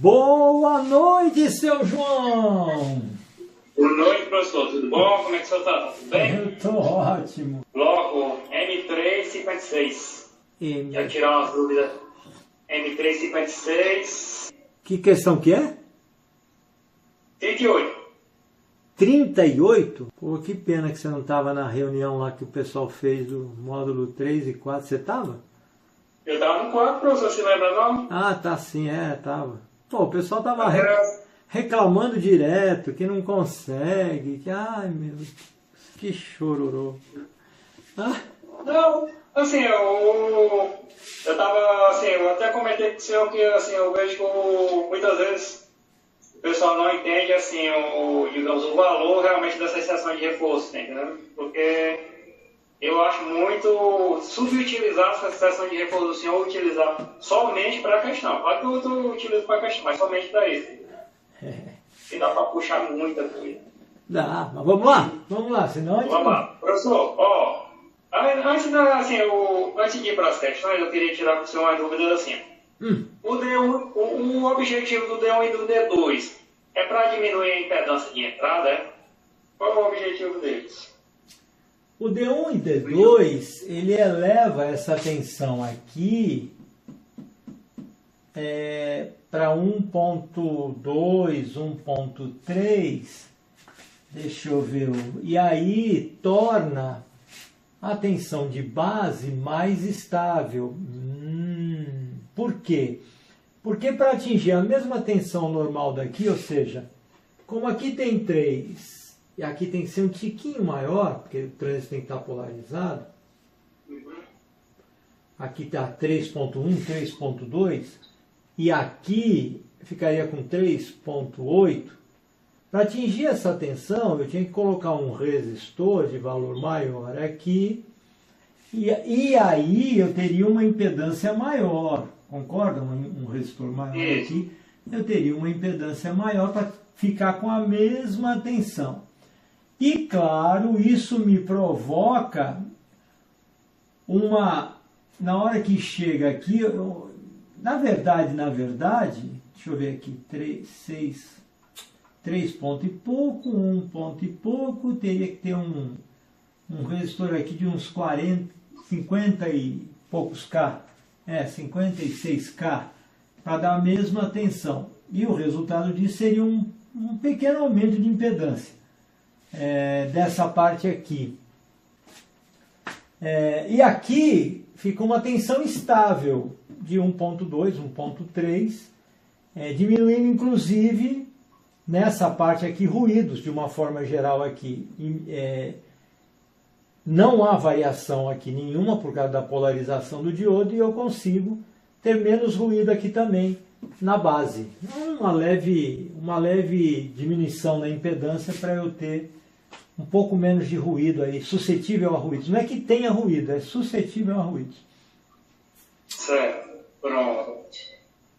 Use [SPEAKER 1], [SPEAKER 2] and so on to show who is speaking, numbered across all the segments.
[SPEAKER 1] Boa noite, seu João!
[SPEAKER 2] Boa noite, professor. Tudo bom? Como é que você está? Tudo bem?
[SPEAKER 1] Eu tô ótimo.
[SPEAKER 2] Bloco M356. Quero tirar umas dúvidas. M356.
[SPEAKER 1] Que questão que é?
[SPEAKER 2] 38.
[SPEAKER 1] 38? Pô, que pena que você não estava na reunião lá que o pessoal fez do módulo 3 e 4. Você estava?
[SPEAKER 2] Eu estava no 4, professor. Se lembra, não?
[SPEAKER 1] Ah, tá sim, tava. Pô, o pessoal tava reclamando direto, que não consegue, que, ai meu, que chororô. Ah.
[SPEAKER 2] Não, assim, eu tava, assim, eu até comentei com o senhor que, assim, eu vejo que muitas vezes o pessoal não entende, assim, digamos, o valor realmente dessa sessão de reforço, tá entendendo? Porque eu acho muito subutilizar essa sessão de reforço do senhor, utilizar somente para a questão. Claro que eu utilizo para a questão, mas somente para isso. E dá para puxar muita coisa.
[SPEAKER 1] Dá, mas vamos lá, senão a gente...
[SPEAKER 2] Vamos lá. Professor, ó, antes de ir para as questões, eu queria tirar para o senhor umas dúvidas assim. O D1, o objetivo do D1 e do D2 é para diminuir a impedância de entrada, é? Qual é o objetivo deles?
[SPEAKER 1] O D1 e D2, ele eleva essa tensão aqui para 1.2, 1.3, deixa eu ver, e aí torna a tensão de base mais estável. Por quê? Porque para atingir a mesma tensão normal daqui, ou seja, como aqui tem 3, e aqui tem que ser um tiquinho maior, porque o trânsito tem que estar polarizado. Aqui está 3.1, 3.2, e aqui ficaria com 3.8. Para atingir essa tensão, eu tinha que colocar um resistor de valor maior aqui, e aí eu teria uma impedância maior, concorda? Um resistor maior aqui, eu teria uma impedância maior para ficar com a mesma tensão. E claro, isso me provoca na hora que chega aqui, na verdade, deixa eu ver aqui, 3 pontos e pouco, 1 ponto e pouco, teria que ter um resistor aqui de uns 50 e poucos K, 56K, para dar a mesma tensão. E o resultado disso seria um pequeno aumento de impedância. Dessa parte aqui. E aqui fica uma tensão estável de 1.2, 1.3, diminuindo inclusive nessa parte aqui ruídos de uma forma geral aqui. Não há variação aqui nenhuma por causa da polarização do diodo e eu consigo ter menos ruído aqui também na base. Uma leve diminuição na impedância para eu ter um pouco menos de ruído aí, suscetível a ruídos. Não é que tenha ruído, é suscetível a ruídos.
[SPEAKER 2] Certo, pronto.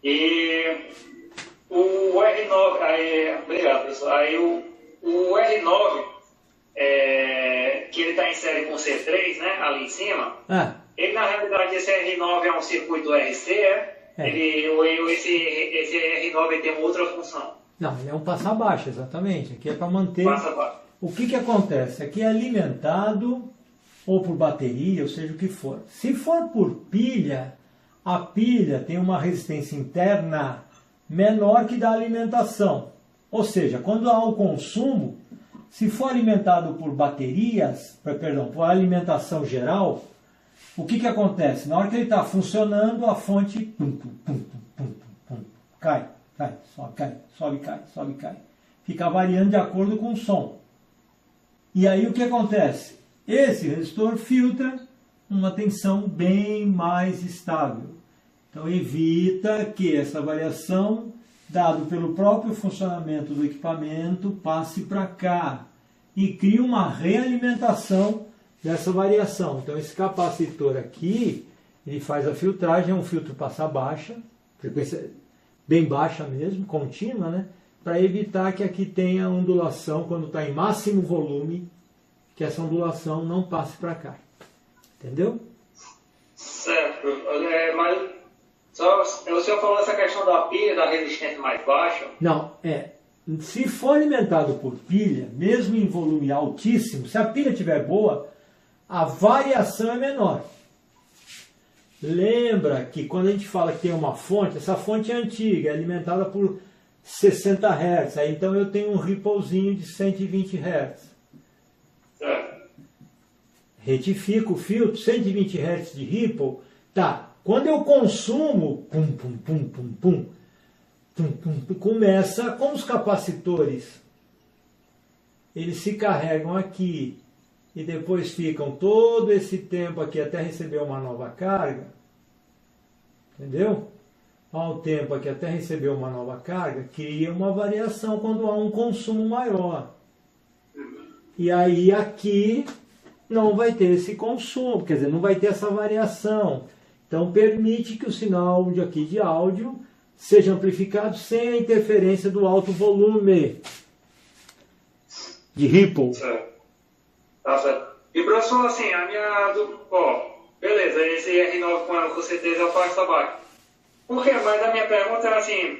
[SPEAKER 2] E o R9, aí, obrigado, professor. Aí o R9, que ele está em série com C3, né, ali em cima, ele na realidade, esse R9 é um circuito RC, esse R9 tem uma outra função.
[SPEAKER 1] Não, ele é um passa-baixa, exatamente. Aqui é para manter...
[SPEAKER 2] Passa-baixa.
[SPEAKER 1] O que acontece? Aqui é alimentado ou por bateria, ou seja o que for. Se for por pilha, a pilha tem uma resistência interna menor que da alimentação. Ou seja, quando há o consumo, se for alimentado por baterias, por alimentação geral, o que acontece? Na hora que ele está funcionando, a fonte cai, sobe, cai. Fica variando de acordo com o som. E aí o que acontece? Esse resistor filtra uma tensão bem mais estável. Então evita que essa variação, dado pelo próprio funcionamento do equipamento, passe para cá e cria uma realimentação dessa variação. Então esse capacitor aqui, ele faz a filtragem, é um filtro passa-baixa, frequência bem baixa mesmo, contínua, né? Para evitar que aqui tenha ondulação quando está em máximo volume, que essa ondulação não passe para cá. Entendeu?
[SPEAKER 2] Certo. Mas Só, o senhor falou essa questão da pilha, da resistência mais baixa.
[SPEAKER 1] Não, se for alimentado por pilha, mesmo em volume altíssimo, se a pilha estiver boa, a variação é menor. Lembra que quando a gente fala que tem uma fonte, essa fonte é antiga, é alimentada por 60 Hz, aí então eu tenho um ripplezinho de 120 Hz. Retifico o filtro, 120 Hz de ripple, tá. Quando eu consumo, começa com os capacitores. Eles se carregam aqui e depois ficam todo esse tempo aqui até receber uma nova carga. Entendeu? Ao tempo aqui até receber uma nova carga, cria uma variação quando há um consumo maior. E aí aqui não vai ter esse consumo, quer dizer, não vai ter essa variação. Então permite que o sinal aqui de áudio seja amplificado sem a interferência do alto volume de ripple.
[SPEAKER 2] Certo. Tá certo. E professor, assim, a minha... beleza, esse R9 com certeza faz trabalho. Por quê? Mas a minha pergunta é assim,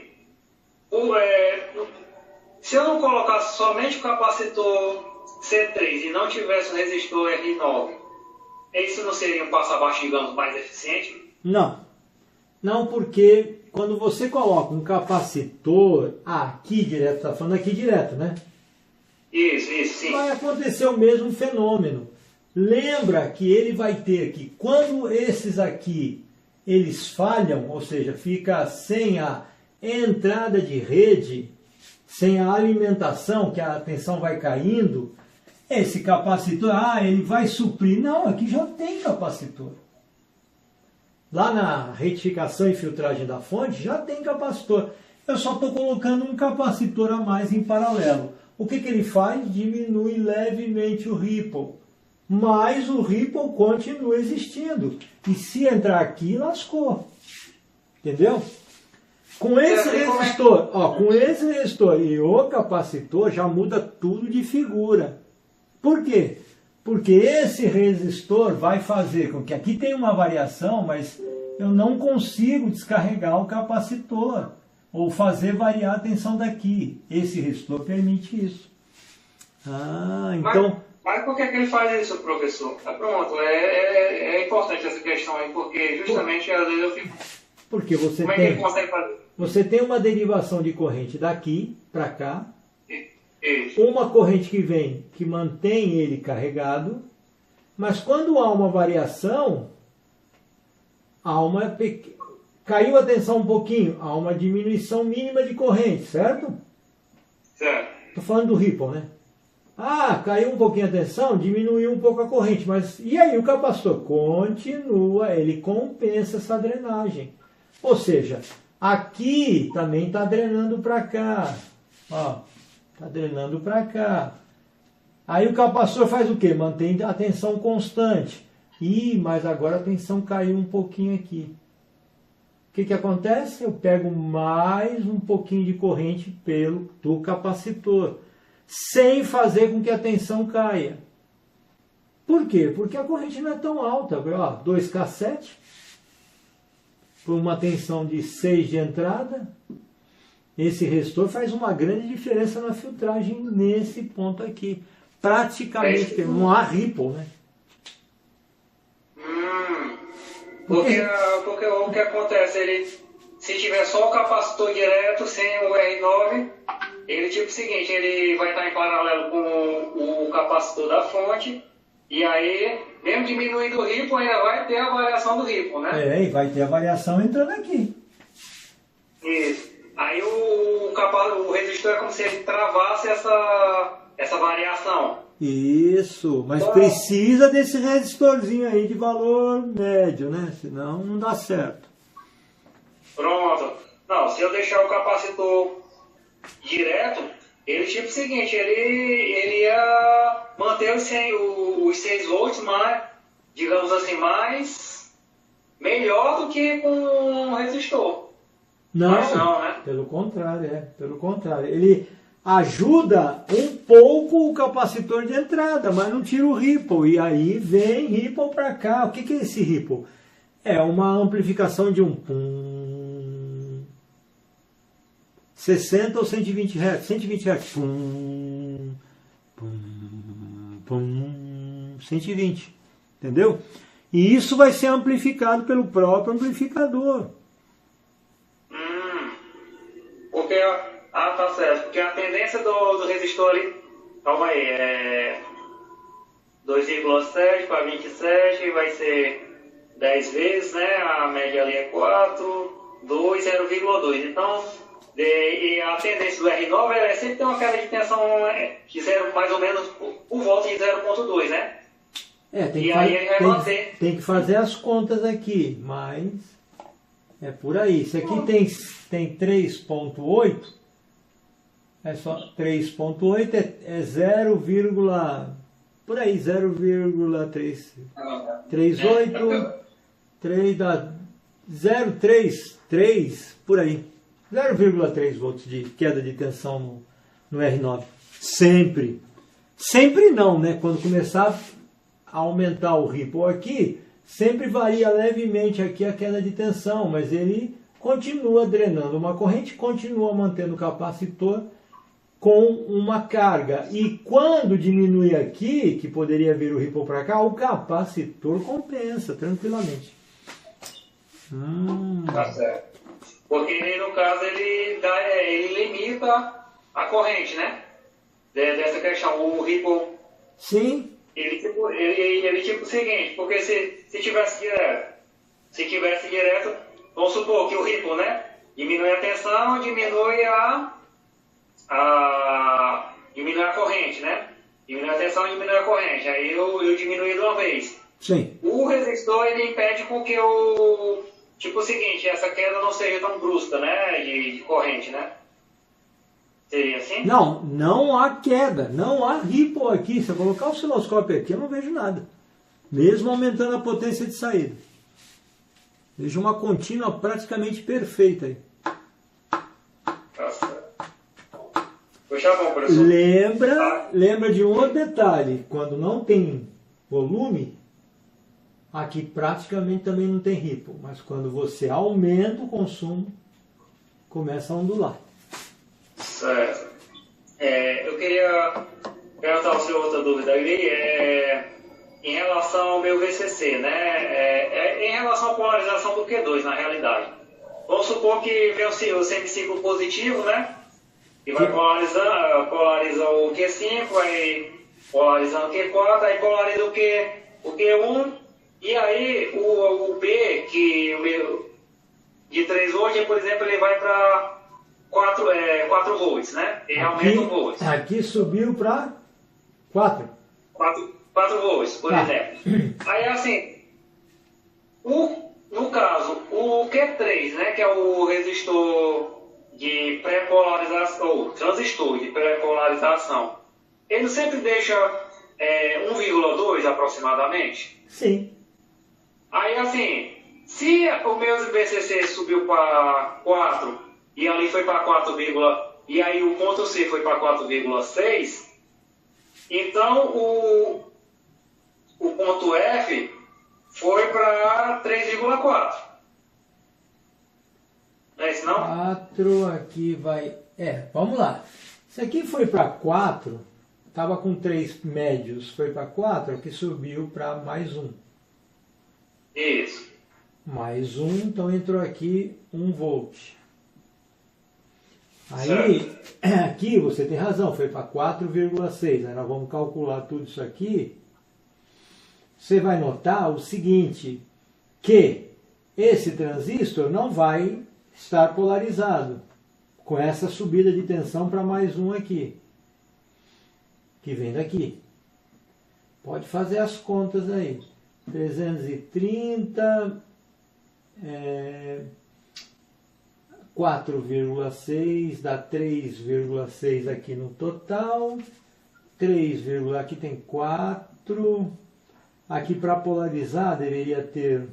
[SPEAKER 2] se eu não colocasse somente o capacitor C3 e não tivesse o resistor R9, isso não seria um passo abaixo, digamos, mais eficiente?
[SPEAKER 1] Não. Não, porque quando você coloca um capacitor aqui direto, está falando aqui direto, né?
[SPEAKER 2] Isso, sim.
[SPEAKER 1] Vai acontecer o mesmo fenômeno. Lembra que ele vai ter que, quando esses aqui, eles falham, ou seja, fica sem a entrada de rede, sem a alimentação, que a tensão vai caindo, esse capacitor, ele vai suprir. Não, aqui já tem capacitor. Lá na retificação e filtragem da fonte, já tem capacitor. Eu só estou colocando um capacitor a mais em paralelo. O que ele faz? Diminui levemente o ripple. Mas o ripple continua existindo. E se entrar aqui, lascou. Entendeu? Com esse resistor, com esse resistor e o capacitor, já muda tudo de figura. Por quê? Porque esse resistor vai fazer com que aqui tenha uma variação, mas eu não consigo descarregar o capacitor ou fazer variar a tensão daqui. Esse resistor permite isso. Então...
[SPEAKER 2] Mas por que ele faz isso, professor? Pronto, é importante essa questão aí, porque justamente às vezes eu fico...
[SPEAKER 1] Porque você
[SPEAKER 2] Como é que ele consegue fazer?
[SPEAKER 1] Você tem uma derivação de corrente daqui para cá,
[SPEAKER 2] Isso.
[SPEAKER 1] uma corrente que vem, que mantém ele carregado, mas quando há uma variação, caiu a tensão um pouquinho, há uma diminuição mínima de corrente, certo?
[SPEAKER 2] Certo.
[SPEAKER 1] Estou falando do ripple, né? Caiu um pouquinho a tensão, diminuiu um pouco a corrente, mas e aí o capacitor continua, ele compensa essa drenagem. Ou seja, aqui também está drenando para cá. Está drenando para cá. Aí o capacitor faz o quê? Mantém a tensão constante. Mas agora a tensão caiu um pouquinho aqui. O que acontece? Eu pego mais um pouquinho de corrente do capacitor, sem fazer com que a tensão caia. Por quê? Porque a corrente não é tão alta. 2K7, por uma tensão de 6 de entrada, esse resistor faz uma grande diferença na filtragem nesse ponto aqui. Praticamente, não há ripple, né?
[SPEAKER 2] Porque o que acontece, se tiver só o capacitor direto, sem o R9, ele tipo o seguinte, ele vai estar em paralelo com o capacitor da fonte, e aí, mesmo diminuindo o ripple, ainda vai ter a variação do ripple, né?
[SPEAKER 1] E vai ter a variação entrando aqui.
[SPEAKER 2] Isso. Aí o resistor é como se ele travasse essa variação.
[SPEAKER 1] Isso, mas precisa desse resistorzinho aí de valor médio, né? Senão não dá certo.
[SPEAKER 2] Pronto. Não, se eu deixar o capacitor direto, ele tipo o seguinte, ele ia manter os 6 volts, mas, digamos assim, melhor do que com o resistor.
[SPEAKER 1] Não, né? Pelo contrário. Ele ajuda um pouco o capacitor de entrada, mas não tira o ripple. E aí vem ripple para cá. O que é esse ripple? É uma amplificação de um 60 ou 120 Hz. 120 Hz. 120. Entendeu? E isso vai ser amplificado pelo próprio amplificador.
[SPEAKER 2] Porque, tá certo. Porque a tendência do resistor ali, calma aí, é 2,7 para 27, vai ser 10 vezes, né? A média ali é 4, 2, 0,2. Então, e a tendência do R9 é sempre ter uma queda de tensão de mais ou menos por volta de 0,2, né?
[SPEAKER 1] Tem que fazer as contas aqui, mas é por aí. Isso aqui tem 3,8, é só 3,8 é 0, por aí, 0,38, 3 dá 0,33, por aí. 0,3 volts de queda de tensão no R9. Sempre. Sempre não, né? Quando começar a aumentar o ripple aqui, sempre varia levemente aqui a queda de tensão, mas ele continua drenando uma corrente, continua mantendo o capacitor com uma carga. E quando diminui aqui, que poderia vir o ripple para cá, o capacitor compensa tranquilamente.
[SPEAKER 2] Tá certo. Porque no caso ele limita a corrente, né? Dessa questão, o ripple.
[SPEAKER 1] Sim.
[SPEAKER 2] Ele tipo o seguinte, porque se tivesse direto, vamos supor que o ripple, né? Diminui a tensão, diminui a corrente, né? Diminui a tensão, diminui a corrente. Aí eu diminui de uma vez.
[SPEAKER 1] Sim.
[SPEAKER 2] O resistor, ele impede com que tipo o seguinte, essa queda não seja tão brusca, né? De corrente, né? Seria assim?
[SPEAKER 1] Não há queda, não há ripple aqui. Se eu colocar o osciloscópio aqui, eu não vejo nada. Mesmo aumentando a potência de saída. Vejo uma contínua praticamente perfeita aí.
[SPEAKER 2] Nossa. Puxa bom, professor.
[SPEAKER 1] Lembra de um outro detalhe. Quando não tem volume, aqui praticamente também não tem ripple. Mas quando você aumenta o consumo, começa a ondular.
[SPEAKER 2] Certo. Eu queria perguntar ao senhor outra dúvida ali, em relação ao meu VCC, né? Em relação à polarização do Q2, na realidade. Vamos supor que vem o semiciclo positivo, né? E vai polariza o Q5, vai polarizando o Q4, aí polariza o Q1, e aí o B, que o meu de 3 volts, por exemplo, ele vai para 4 volts, né? Ele aumenta 1 volt.
[SPEAKER 1] Aqui subiu para 4.
[SPEAKER 2] 4 volts, por exemplo. Aí, assim, no caso, o Q3, né, que é o resistor de pré-polarização, ou transistor de pré-polarização, ele sempre deixa 1,2 aproximadamente?
[SPEAKER 1] Sim.
[SPEAKER 2] Aí, assim, se o meu VCC subiu para 4 e ali foi para 4, e aí o ponto C foi para 4,6, então o ponto F foi para 3,4. Não é isso não?
[SPEAKER 1] 4 aqui vai... vamos lá. Isso aqui foi para 4, estava com 3 médios, foi para 4, aqui subiu para mais 1.
[SPEAKER 2] Isso.
[SPEAKER 1] Mais 1, então entrou aqui 1 volt. Aí, aqui você tem razão, foi para 4,6. Aí nós vamos calcular tudo isso aqui. Você vai notar o seguinte, que esse transistor não vai estar polarizado com essa subida de tensão para mais 1 aqui, que vem daqui. Pode fazer as contas aí. 330, 4,6 dá 3,6 aqui no total. 3, aqui tem 4. Aqui para polarizar deveria ter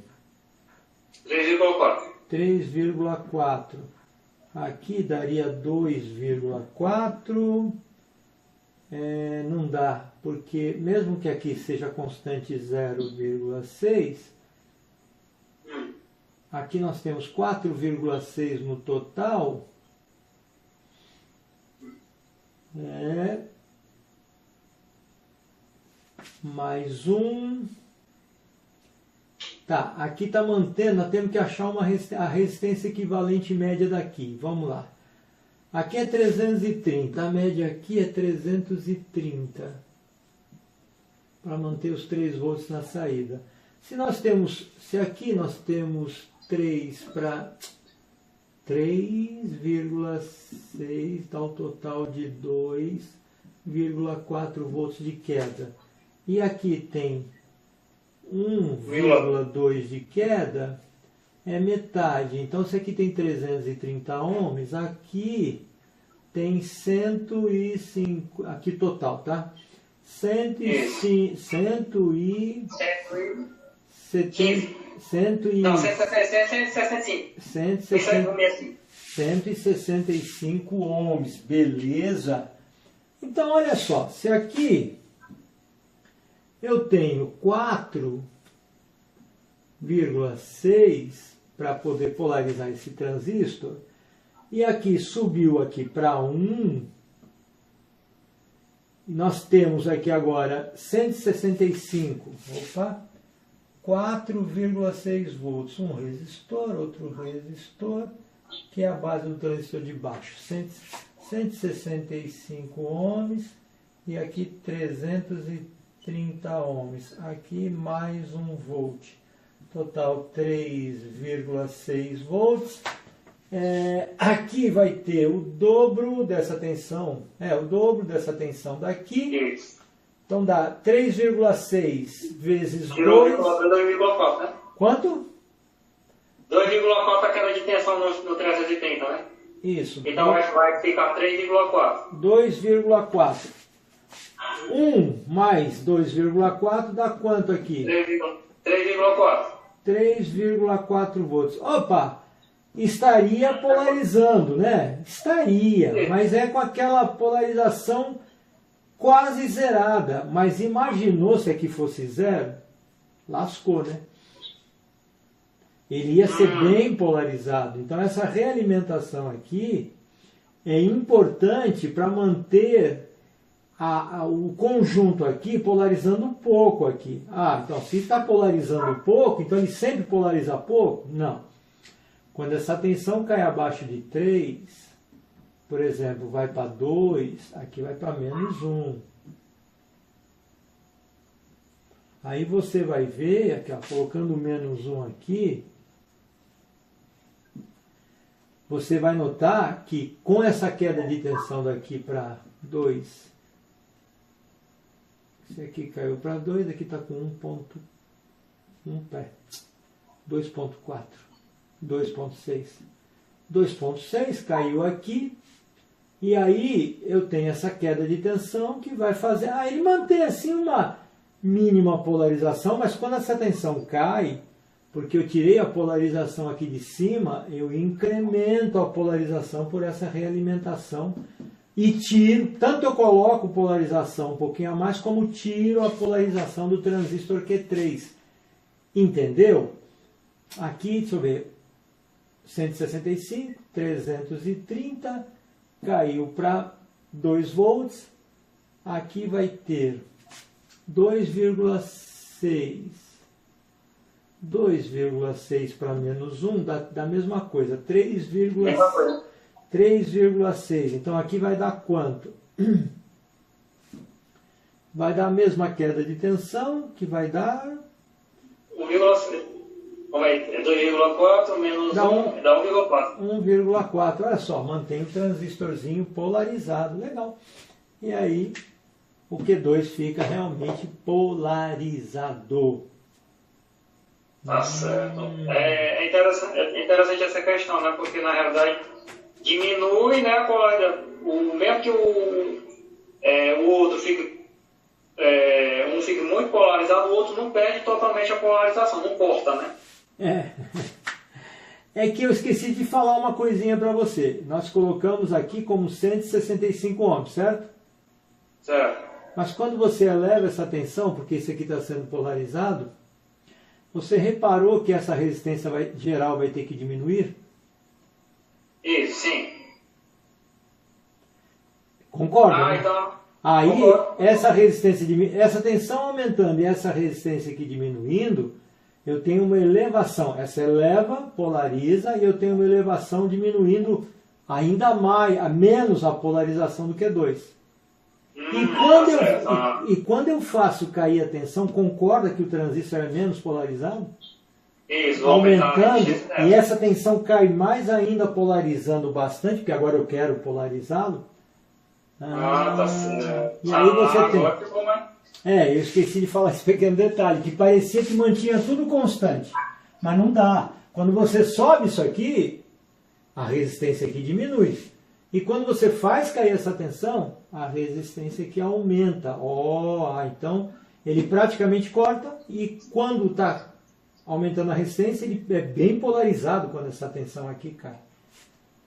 [SPEAKER 2] 3,4.
[SPEAKER 1] 3,4. Aqui daria 2,4. Não dá, porque mesmo que aqui seja constante 0,6, aqui nós temos 4,6 no total. Mais um. Tá, aqui está mantendo, nós temos que achar a resistência equivalente média daqui. Vamos lá. Aqui é 330, a média aqui é 330. Para manter os 3 volts na saída. Se aqui nós temos 3 para 3,6, dá um total de 2,4 volts de queda. E aqui tem 1,2 de queda, é metade. Então, se aqui tem 330 ohms, aqui tem 105, aqui total, tá? 165 ohms, beleza? Então, olha só, se aqui eu tenho 4,6 para poder polarizar esse transistor, e aqui subiu aqui para 1, nós temos aqui agora 165, 4,6 volts, um resistor, outro resistor, que é a base do transistor de baixo, 165 ohms, e aqui 330 ohms, aqui mais 1 volt, total 3,6 volts. Aqui vai ter o dobro dessa tensão, o dobro dessa tensão daqui.
[SPEAKER 2] Isso.
[SPEAKER 1] Então dá 3,6 vezes 2.
[SPEAKER 2] 2,4, né?
[SPEAKER 1] Quanto?
[SPEAKER 2] 2,4 a queda de tensão no 330, né?
[SPEAKER 1] Isso.
[SPEAKER 2] Então vai ficar 3,4.
[SPEAKER 1] 2,4. 1 mais 2,4 dá quanto aqui?
[SPEAKER 2] 3,4.
[SPEAKER 1] 3,4 volts. Opa! Estaria polarizando, né? Estaria, mas é com aquela polarização quase zerada. Mas imaginou se aqui fosse zero? Lascou, né? Ele ia ser bem polarizado. Então essa realimentação aqui é importante para manter o conjunto aqui polarizando um pouco aqui. Então se está polarizando pouco, então ele sempre polariza pouco? Não. Quando essa tensão cai abaixo de 3, por exemplo, vai para 2, aqui vai para menos 1. Aí você vai ver, aqui, colocando menos 1 aqui, você vai notar que com essa queda de tensão daqui para 2, esse aqui caiu para 2, aqui está com 2,4. 2,6. 2,6 caiu aqui. E aí eu tenho essa queda de tensão que vai fazer... ele mantém assim uma mínima polarização, mas quando essa tensão cai, porque eu tirei a polarização aqui de cima, eu incremento a polarização por essa realimentação e tiro, tanto eu coloco polarização um pouquinho a mais, como tiro a polarização do transistor Q3. Entendeu? Aqui, deixa eu ver, 165, 330, caiu para 2 volts, aqui vai ter 2,6, 2,6 para menos 1, dá a mesma coisa, 3,6, então aqui vai dar quanto? Vai dar a mesma queda de tensão, que vai dar...
[SPEAKER 2] 1,6. Como é? 2,4 menos 1 dá 1,4.
[SPEAKER 1] 1,4. Olha só, mantém o transistorzinho polarizado. Legal. E aí, o Q2 fica realmente polarizado.
[SPEAKER 2] Tá certo. É interessante essa questão, né? Porque, na realidade, diminui, né, a polarização. Mesmo que o outro fique... um fique muito polarizado, o outro não perde totalmente a polarização, não corta, né?
[SPEAKER 1] É que eu esqueci de falar uma coisinha para você. Nós colocamos aqui como 165 ohms, certo?
[SPEAKER 2] Certo.
[SPEAKER 1] Mas quando você eleva essa tensão, porque esse aqui está sendo polarizado, Você reparou que essa resistência geral vai ter que diminuir?
[SPEAKER 2] Isso, sim.
[SPEAKER 1] Concorda?
[SPEAKER 2] Ah,
[SPEAKER 1] né?
[SPEAKER 2] então.
[SPEAKER 1] Aí,
[SPEAKER 2] Concordo.
[SPEAKER 1] essa tensão aumentando e essa resistência aqui diminuindo, eu tenho uma elevação. Essa eleva, polariza, e eu tenho uma elevação diminuindo ainda mais, menos a polarização do Q2. E quando eu faço cair a tensão, concorda que o transistor é menos polarizado?
[SPEAKER 2] Isso,
[SPEAKER 1] Aumentando, e essa tensão cai mais ainda, polarizando bastante, porque agora eu quero polarizá-lo.
[SPEAKER 2] Tá certo.
[SPEAKER 1] E aí você tem.
[SPEAKER 2] Agora ficou mais.
[SPEAKER 1] Eu esqueci de falar esse pequeno detalhe, que parecia que mantinha tudo constante, mas não dá. Quando você sobe isso aqui, a resistência aqui diminui. E quando você faz cair essa tensão, a resistência aqui aumenta. Então ele praticamente corta, e quando está aumentando a resistência, ele é bem polarizado quando essa tensão aqui cai.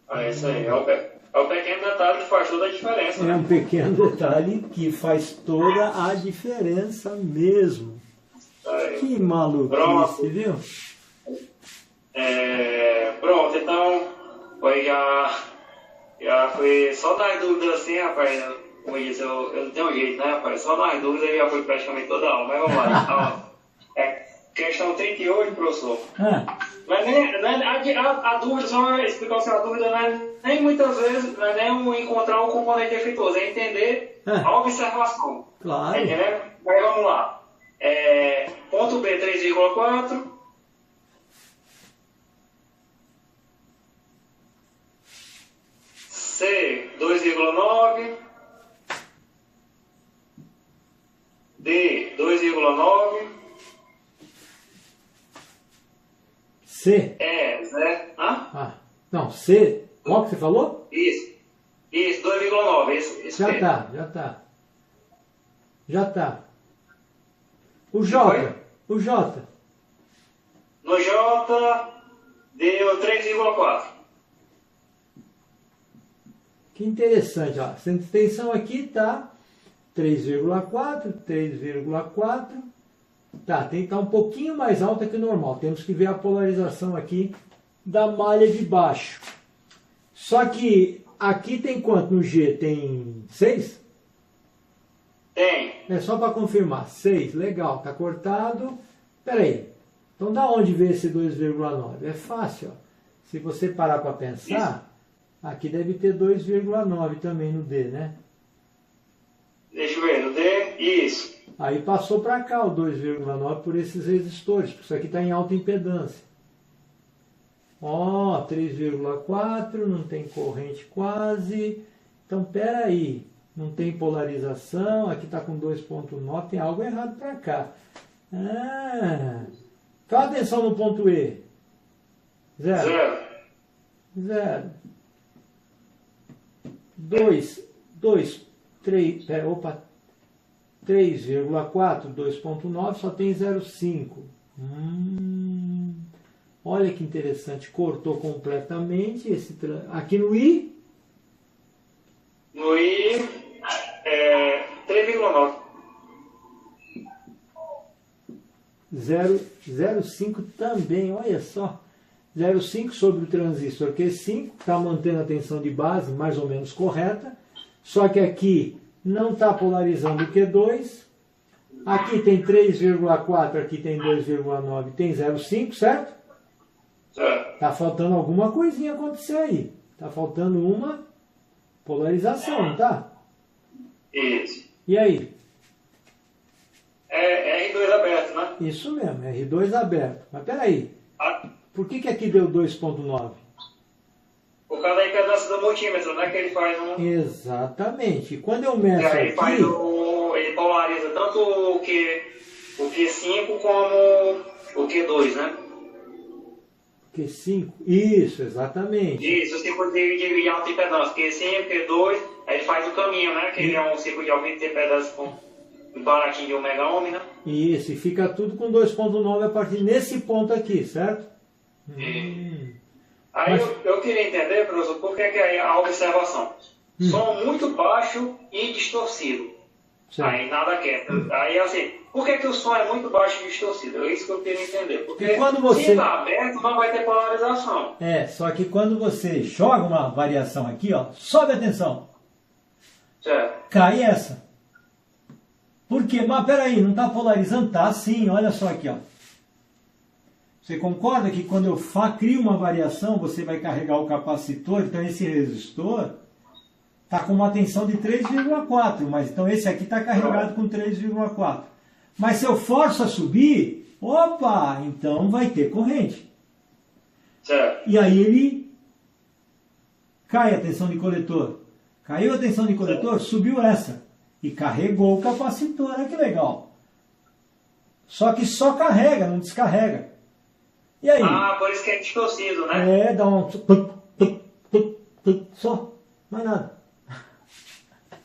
[SPEAKER 2] É isso aí, é o pequeno detalhe que faz toda a diferença.
[SPEAKER 1] É um pequeno detalhe que faz toda a diferença mesmo. Que maluquice, viu?
[SPEAKER 2] Pronto, então foi já foi só nas dúvidas assim, rapaz. Como eu disse, eu não tenho jeito, né, rapaz? Só nas dúvidas já foi praticamente toda a aula. Mas vamos lá. Então, questão 38, professor. Mas a dúvida, só uma explicação, a dúvida não é nem muitas vezes, não é nem encontrar o componente defeituoso, é entender a observação.
[SPEAKER 1] Claro.
[SPEAKER 2] Tá entendendo? Mas vamos lá. Ponto B, 3,4. C, 2,9. D, 2,9.
[SPEAKER 1] C.
[SPEAKER 2] Zé.
[SPEAKER 1] Não, C. Qual que você falou?
[SPEAKER 2] Isso, 2,9. Isso
[SPEAKER 1] Já
[SPEAKER 2] mesmo.
[SPEAKER 1] Já tá. O J.
[SPEAKER 2] No J, deu 3,4.
[SPEAKER 1] Que interessante, ó. Essa tensão aqui tá 3,4, 3,4. Tem que estar um pouquinho mais alta que o normal. Temos que ver a polarização aqui da malha de baixo. Só que aqui tem quanto? No G tem 6?
[SPEAKER 2] Tem.
[SPEAKER 1] É só para confirmar. 6, legal. Tá cortado. Espera aí. Então da onde veio esse 2,9? É fácil, ó. Se você parar para pensar, aqui deve ter 2,9 também no D, né?
[SPEAKER 2] Deixa eu ver, no D, isso.
[SPEAKER 1] Aí passou para cá o 2,9 por esses resistores, porque isso aqui está em alta impedância. 3,4, não tem corrente quase. Então, peraí, não tem polarização, aqui está com 2,9, tem algo errado para cá. Qual a tensão no ponto E? 0. 2, 3, 3,4, 2,9, só tem 0,5. Olha que interessante, cortou completamente esse aqui no I.
[SPEAKER 2] No I, 3,9.
[SPEAKER 1] 0,5 também, olha só. 0,5 sobre o transistor Q5, está mantendo a tensão de base mais ou menos correta. Só que aqui não está polarizando o Q2. Aqui tem 3,4, aqui tem 2,9, tem 0,5, certo?
[SPEAKER 2] Certo.
[SPEAKER 1] Está faltando alguma coisinha acontecer aí. Está faltando uma polarização, não está?
[SPEAKER 2] Isso.
[SPEAKER 1] E aí?
[SPEAKER 2] É R2 aberto, né?
[SPEAKER 1] Isso mesmo, R2 aberto. Mas peraí, por que aqui deu 2,9?
[SPEAKER 2] Por causa da impedância do multímetro, né? Que ele faz um...
[SPEAKER 1] Exatamente. E quando eu meço
[SPEAKER 2] Ele
[SPEAKER 1] aqui...
[SPEAKER 2] faz ele polariza tanto o Q5 como o Q2, né?
[SPEAKER 1] Q5, isso, exatamente.
[SPEAKER 2] Isso, o ciclo de alta impedância. Q5, Q2, aí ele faz o caminho, né? Que ele é um ciclo de alta impedância com um baratinho de ômega ohm, né?
[SPEAKER 1] Isso, e fica tudo com 2,9 a partir desse ponto aqui, certo?
[SPEAKER 2] Aí eu queria entender, professor, por que é a observação? Som muito baixo e distorcido.
[SPEAKER 1] Certo.
[SPEAKER 2] Aí nada quebra. Aí assim, por que o som é muito baixo e distorcido? É isso que eu queria entender. Porque
[SPEAKER 1] quando você...
[SPEAKER 2] se está aberto, não vai ter polarização.
[SPEAKER 1] Só que quando você joga uma variação aqui, ó, sobe a tensão.
[SPEAKER 2] Certo.
[SPEAKER 1] Cai essa. Por quê? Mas peraí, não está polarizando? Tá sim, olha só aqui, ó. Você concorda que quando eu crio uma variação, você vai carregar o capacitor, então esse resistor está com uma tensão de 3,4, mas então esse aqui está carregado com 3,4. Mas se eu forço a subir, opa, então vai ter corrente.
[SPEAKER 2] Certo.
[SPEAKER 1] E aí ele cai a tensão de coletor. Caiu a tensão de coletor, subiu essa. E carregou o capacitor, olha que legal. Só que só carrega, não descarrega. E aí?
[SPEAKER 2] Ah, por isso que é distorcido, né?
[SPEAKER 1] Dá um... só, mais nada.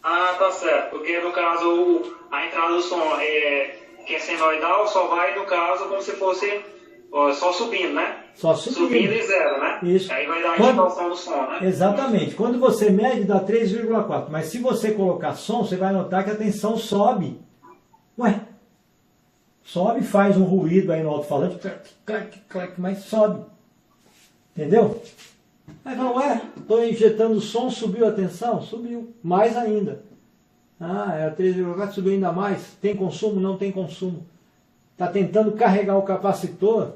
[SPEAKER 2] Ah, tá certo. Porque no caso, a entrada do som que é senoidal só vai, no caso, como se fosse só subindo, né?
[SPEAKER 1] Só subindo.
[SPEAKER 2] Subindo e zero, né?
[SPEAKER 1] Isso.
[SPEAKER 2] Aí vai dar a distorção do som, né?
[SPEAKER 1] Exatamente. Quando você mede, dá 3,4. Mas se você colocar som, você vai notar que a tensão sobe. Ué? Sobe, faz um ruído aí no alto-falante, mas sobe. Entendeu? Aí fala, ué, estou injetando som, subiu a tensão? Subiu. Mais ainda. Ah, era 3,4, subiu ainda mais. Tem consumo? Não tem consumo. Está tentando carregar o capacitor.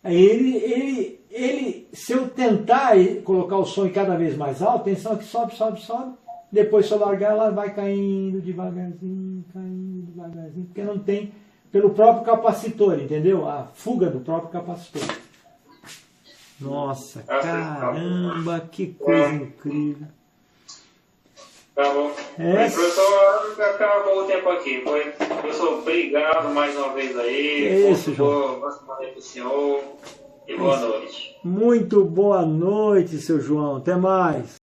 [SPEAKER 1] Aí se eu tentar colocar o som cada vez mais alto, a tensão aqui sobe, sobe, sobe. Depois, se eu largar, ela vai caindo devagarzinho, porque não tem, pelo próprio capacitor, entendeu? A fuga do próprio capacitor. Nossa, caramba, que coisa incrível.
[SPEAKER 2] Tá bom. Professor, acabou o tempo aqui. Professor, obrigado mais uma vez aí.
[SPEAKER 1] Isso, João.
[SPEAKER 2] Boa semana pro senhor e boa noite.
[SPEAKER 1] Muito boa noite, seu João. Até mais.